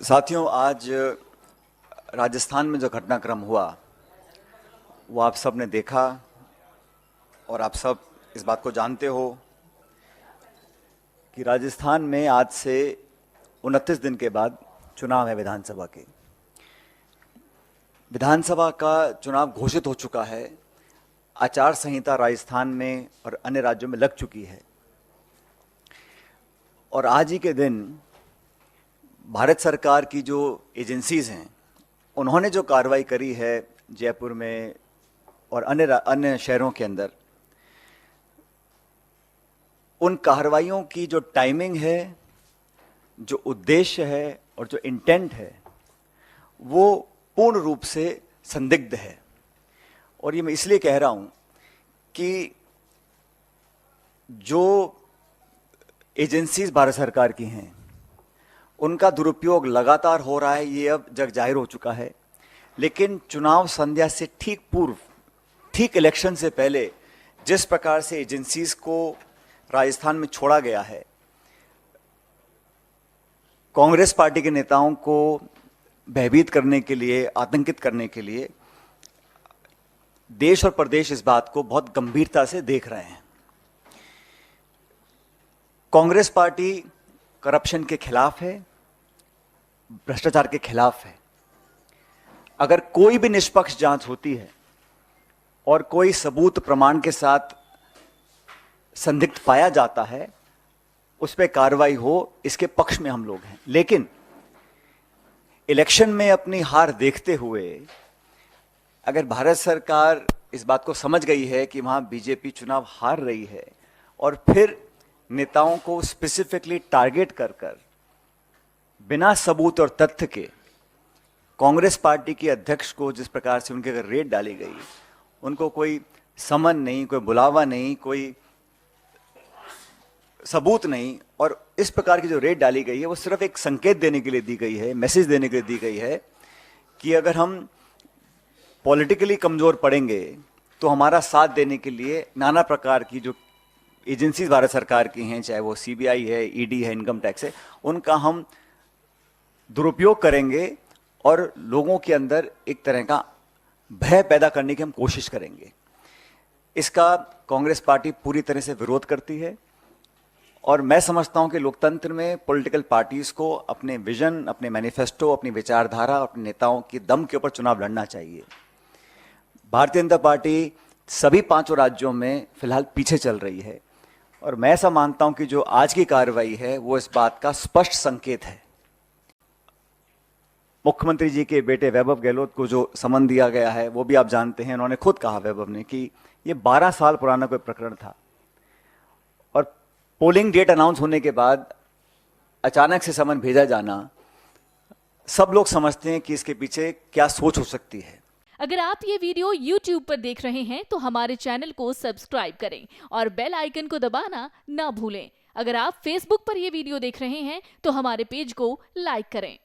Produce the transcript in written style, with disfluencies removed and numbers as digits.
साथियों, आज राजस्थान में जो घटनाक्रम हुआ वो आप सब ने देखा और आप सब इस बात को जानते हो कि राजस्थान में आज से 29 दिन के बाद चुनाव है विधानसभा के। विधानसभा का चुनाव घोषित हो चुका है। आचार संहिता राजस्थान में और अन्य राज्यों में लग चुकी है और आज ही के दिन भारत सरकार की जो एजेंसीज़ हैं उन्होंने जो कार्रवाई करी है जयपुर में और अन्य शहरों के अंदर, उन कार्रवाइयों की जो टाइमिंग है, जो उद्देश्य है और जो इंटेंट है वो पूर्ण रूप से संदिग्ध है। और ये मैं इसलिए कह रहा हूँ कि जो एजेंसीज भारत सरकार की हैं उनका दुरुपयोग लगातार हो रहा है, ये अब जग जाहिर हो चुका है। लेकिन चुनाव संध्या से ठीक पूर्व, ठीक इलेक्शन से पहले जिस प्रकार से एजेंसीज को राजस्थान में छोड़ा गया है, कांग्रेस पार्टी के नेताओं को भयभीत करने के लिए, आतंकित करने के लिए, देश और प्रदेश इस बात को बहुत गंभीरता से देख रहे हैं। कांग्रेस पार्टी करप्शन के खिलाफ है, भ्रष्टाचार के खिलाफ है। अगर कोई भी निष्पक्ष जांच होती है और कोई सबूत प्रमाण के साथ संदिग्ध पाया जाता है, उस पर कार्रवाई हो, इसके पक्ष में हम लोग हैं। लेकिन इलेक्शन में अपनी हार देखते हुए अगर भारत सरकार इस बात को समझ गई है कि वहां बीजेपी चुनाव हार रही है और फिर नेताओं को स्पेसिफिकली टारगेट कर बिना सबूत और तथ्य के कांग्रेस पार्टी के अध्यक्ष को जिस प्रकार से उनके अगर रेड डाली गई, उनको कोई समन नहीं, कोई बुलावा नहीं, कोई सबूत नहीं, और इस प्रकार की जो रेड डाली गई है वो सिर्फ एक संकेत देने के लिए दी गई है, मैसेज देने के लिए दी गई है कि अगर हम पॉलिटिकली कमजोर पड़ेंगे तो हमारा साथ देने के लिए नाना प्रकार की जो एजेंसीज भारत सरकार की हैं, चाहे वो सीबीआई है, ईडी है, इनकम टैक्स है, उनका हम दुरुपयोग करेंगे और लोगों के अंदर एक तरह का भय पैदा करने की हम कोशिश करेंगे। इसका कांग्रेस पार्टी पूरी तरह से विरोध करती है और मैं समझता हूं कि लोकतंत्र में पॉलिटिकल पार्टीज को अपने विजन, अपने मैनिफेस्टो, अपनी विचारधारा, अपने नेताओं की दम के ऊपर चुनाव लड़ना चाहिए। भारतीय जनता पार्टी सभी 5 राज्यों में फिलहाल पीछे चल रही है और मैं ऐसा मानता हूं कि जो आज की कार्रवाई है वो इस बात का स्पष्ट संकेत है। मुख्यमंत्री जी के बेटे वैभव गहलोत को जो समन दिया गया है वो भी आप जानते हैं। उन्होंने खुद कहा, वैभव ने, कि ये 12 साल पुराना कोई प्रकरण था और पोलिंग डेट अनाउंस होने के बाद अचानक से समन भेजा जाना, सब लोग समझते हैं कि इसके पीछे क्या सोच हो सकती है। अगर आप ये वीडियो YouTube पर देख रहे हैं तो हमारे चैनल को सब्सक्राइब करें और बेल आइकन को दबाना ना भूलें। अगर आप Facebook पर ये वीडियो देख रहे हैं तो हमारे पेज को लाइक करें।